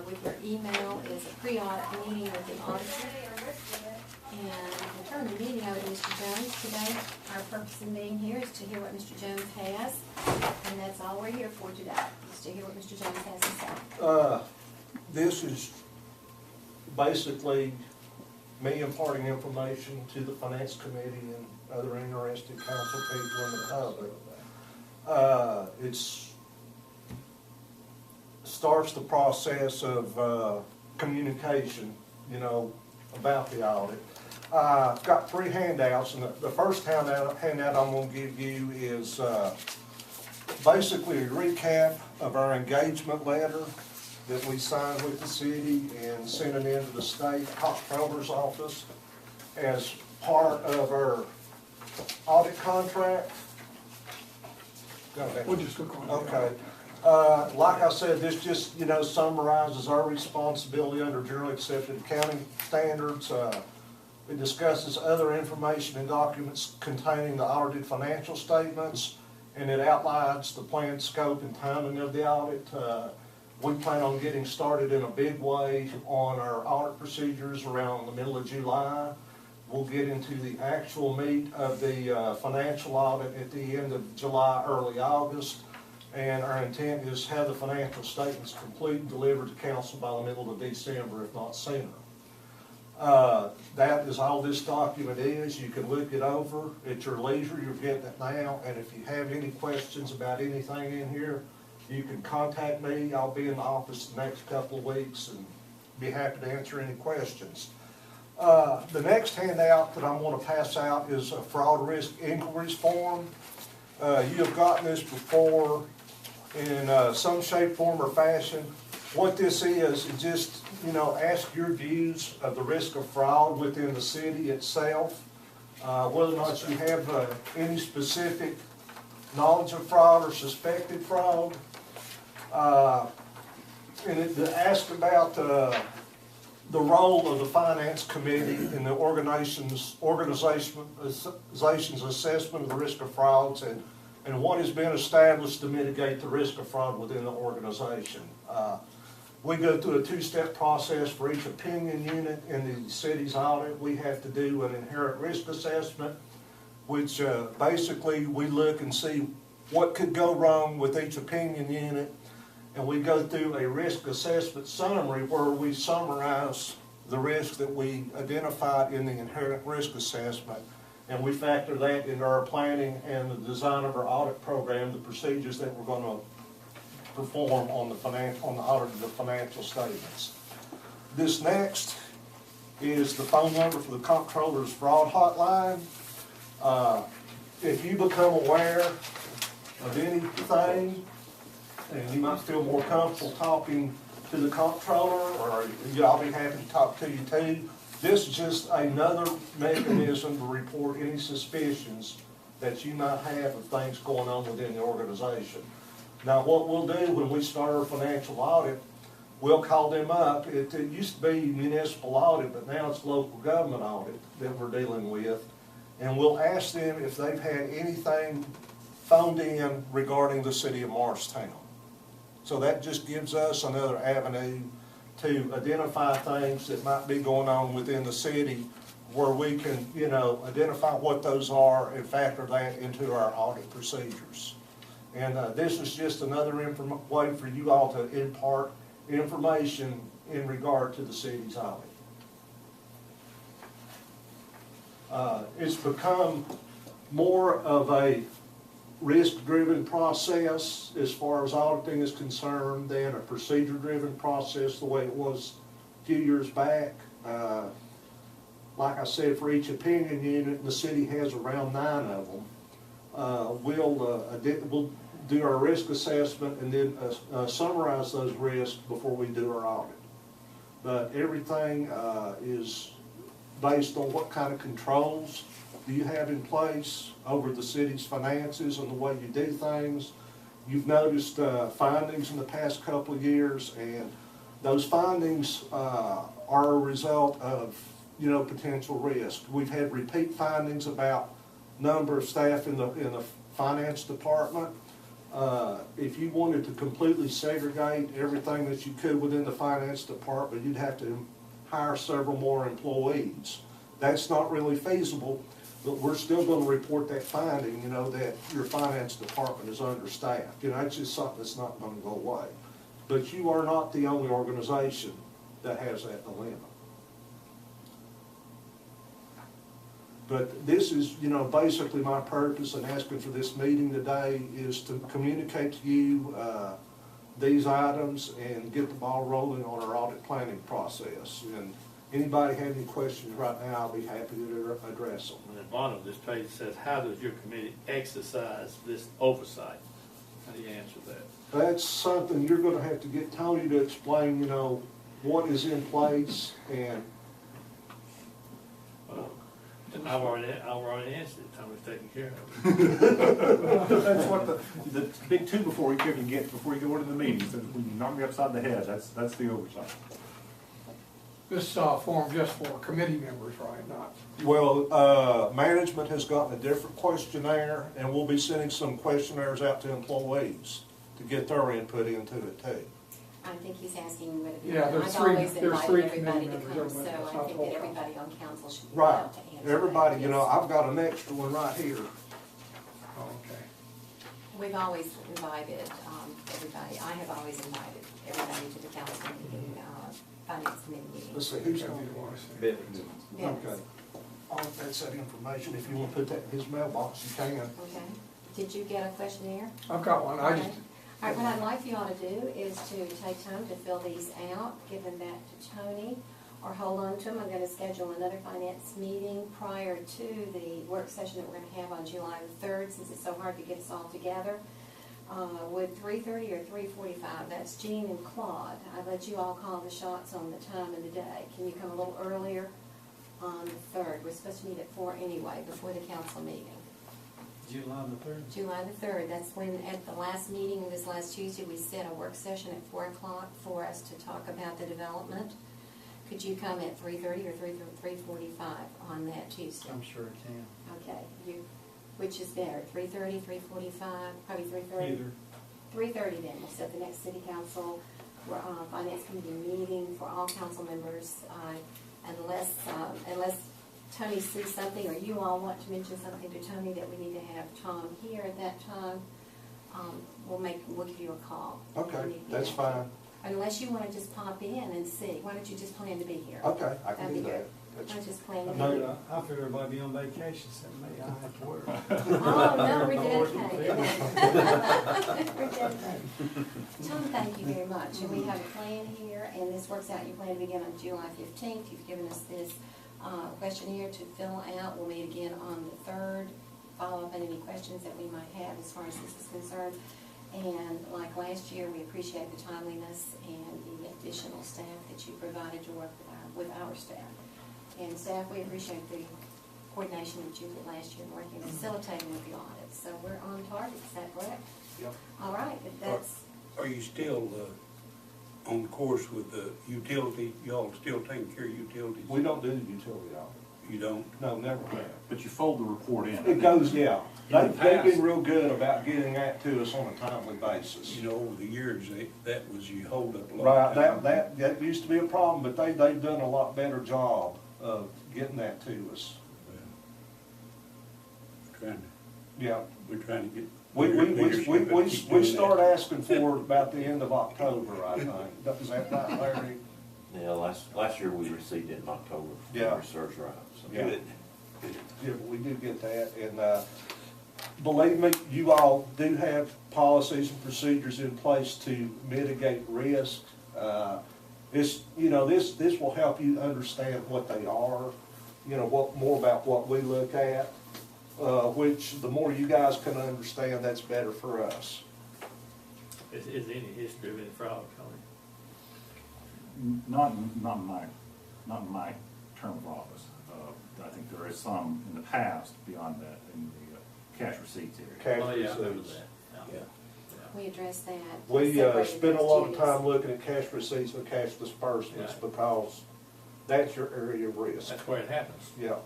with your email is a pre-audit meeting with the auditor. And we'll turn the meeting over to Mr. Jones today. Our purpose in being here is to hear what Mr. Jones has, and that's all we're here for today, is to hear what Mr. Jones has to say. This is basically me imparting information to the finance committee and other interested council people in the public. It's starts the process of communication, you know, about the audit. I've got 3 handouts, and the first handout I'm going to give you is basically a recap of our engagement letter that we signed with the city and sent it into the state comptroller's office as part of our audit contract. We'll just look on it. Okay. Like I said, this just, you know, summarizes our responsibility under generally accepted accounting standards. It discusses other information and documents containing the audited financial statements, and it outlines the planned scope and timing of the audit. We plan on getting started in a big way on our audit procedures around the middle of July. We'll get into the actual meat of the financial audit at the end of July, early August. And our intent is to have the financial statements complete and delivered to council by the middle of December, if not sooner. That is all this document is. You can look it over at your leisure. You're getting it now. And if you have any questions about anything in here, you can contact me. I'll be in the office the next couple of weeks and be happy to answer any questions. The next handout that I'm going to pass out is a fraud risk inquiries form. You have gotten this before in some shape, form, or fashion. What this is just, you know, ask your views of the risk of fraud within the city itself. Whether or not you have any specific knowledge of fraud or suspected fraud. And it asked about the role of the finance committee in the organization's assessment of the risk of frauds and what has been established to mitigate the risk of fraud within the organization. We go through a 2-step process for each opinion unit in the city's audit. We have to do an inherent risk assessment, which basically we look and see what could go wrong with each opinion unit. And we go through a risk assessment summary where we summarize the risk that we identified in the inherent risk assessment. And we factor that into our planning and the design of our audit program, the procedures that we're going to perform on the audit of the financial statements. This next is the phone number for the comptroller's fraud hotline. If you become aware of anything, and you might feel more comfortable talking to the comptroller, or I'll be happy to talk to you too. This is just another mechanism to report any suspicions that you might have of things going on within the organization. Now, what we'll do when we start our financial audit, we'll call them up. It used to be municipal audit, but now it's local government audit that we're dealing with. And we'll ask them if they've had anything phoned in regarding the city of Morristown. So that just gives us another avenue to identify things that might be going on within the city where we can, you know, identify what those are and factor that into our audit procedures. And this is just another way for you all to impart information in regard to the city's audit. It's become more of a risk-driven process as far as auditing is concerned than a procedure-driven process the way it was a few years back. Like I said, for each opinion unit, the city has around 9 of them. We'll do our risk assessment and then summarize those risks before we do our audit. But everything is based on what kind of controls do you have in place over the city's finances and the way you do things. You've noticed findings in the past couple of years, and those findings are a result of, you know, potential risk. We've had repeat findings about number of staff in the finance department. If you wanted to completely segregate everything that you could within the finance department, you'd have to hire several more employees. That's not really feasible, but we're still gonna report that finding, you know, that your finance department is understaffed. You know, that's just something that's not gonna go away. But you are not the only organization that has that dilemma. But this is, you know, basically my purpose in asking for this meeting today is to communicate to you these items and get the ball rolling on our audit planning process. And anybody have any questions right now, I'll be happy to address them. On the bottom of this page it says, how does your committee exercise this oversight? How do you answer that? That's something you're gonna have to get Tony to explain, you know, what is in place and. Well, I've already answered it, Tommy's taking care of it. That's what the big two before you can get, before you go into the meetings, and when you knock me upside the head, that's the oversight. This form just for committee members, right, not? Well, management has gotten a different questionnaire, and we'll be sending some questionnaires out to employees to get their input into it too. I think he's asking whether, Yeah, I've always there's invited three everybody to committee come, members, so that's I not think whole that house. everybody on council should be Right. allowed to answer. Everybody, that, you know, yes. I've got an extra one right here. Oh, okay. We've always invited, everybody, I have always invited everybody to the council meeting, finance committee meeting. Let's see, who's Okay, going we to want to see. Yes. Okay. That's that information. If you want to put that in his mailbox, you can. Okay. Did you get a questionnaire? I've got one, I just, Okay. All right, what I'd like for y'all to do is to take time to fill these out, give them back to Tony, or hold on to them. I'm gonna schedule another finance meeting prior to the work session that we're gonna have on July the 3rd, since it's so hard to get us all together. Would 3:30 or 3:45, that's Jean and Claude. I let you all call the shots on the time of the day. Can you come a little earlier on the 3rd? We're supposed to meet at 4 anyway, before the council meeting. July the 3rd? July the 3rd, that's when, at the last meeting, this last Tuesday, we set a work session at 4 o'clock for us to talk about the development. Could you come at 3:30 or 3:45 on that Tuesday? I'm sure it can. Okay, which is better, 3:30, 3:45, probably 3:30? Either. 3:30 then, we'll set the next city council, finance committee meeting for all council members, unless Tony sees something, or you all want to mention something to Tony that we need to have Tom here at that time, we'll give you a call. Okay, that's fine. Unless you want to just pop in and see, why don't you just plan to be here? Okay, I That'd can be do good. that. Why That's- don't you just plan to be No, here? I figure everybody be on vacation, so maybe I have to work. Oh, no, we're dedicated. We're dedicated. Tom, thank you very much, and we have a plan here, and this works out, you plan to begin on July 15th, you've given us this questionnaire to fill out, we'll meet again on the 3rd, follow up on any questions that we might have as far as this is concerned, and like last year, we appreciate the timeliness and the additional staff that you provided to work with our staff. And staff, we appreciate the coordination that you did last year in working, facilitating with the audit. So we're on target, is that correct? Yep. All right, if that's, Are you still on course with the utility, y'all still taking care of utilities? We don't do the utility audit. You don't? No, never have. But you fold the report in. It goes, yeah. In the They've been past- real good about getting that to us on a timely basis. You know, over the years, that was you hold up a lot Right, of time. that used to be a problem, but they've done a lot better job of getting that to us. Yeah. We're trying to get. We start asking for it about the end of October, I think. Is that right, Larry? Yeah, last year we received it in October. Yeah. Our search right, so. Yeah. Yeah, we do get that, and, believe me, you all do have policies and procedures in place to mitigate risk. This will help you understand what they are, more about what we look at, which the more you guys can understand, that's better for us. Is any history of any fraud, Tony? Not in my term of office. I think there is some in the past beyond that in the cash receipts area. Cash Oh, yeah, I remember receipts. that. Yeah. we addressed that. We separated spend a those lot of duties. time looking at cash receipts and cash disbursements Yeah. because that's your area of risk. That's where it happens. Yeah.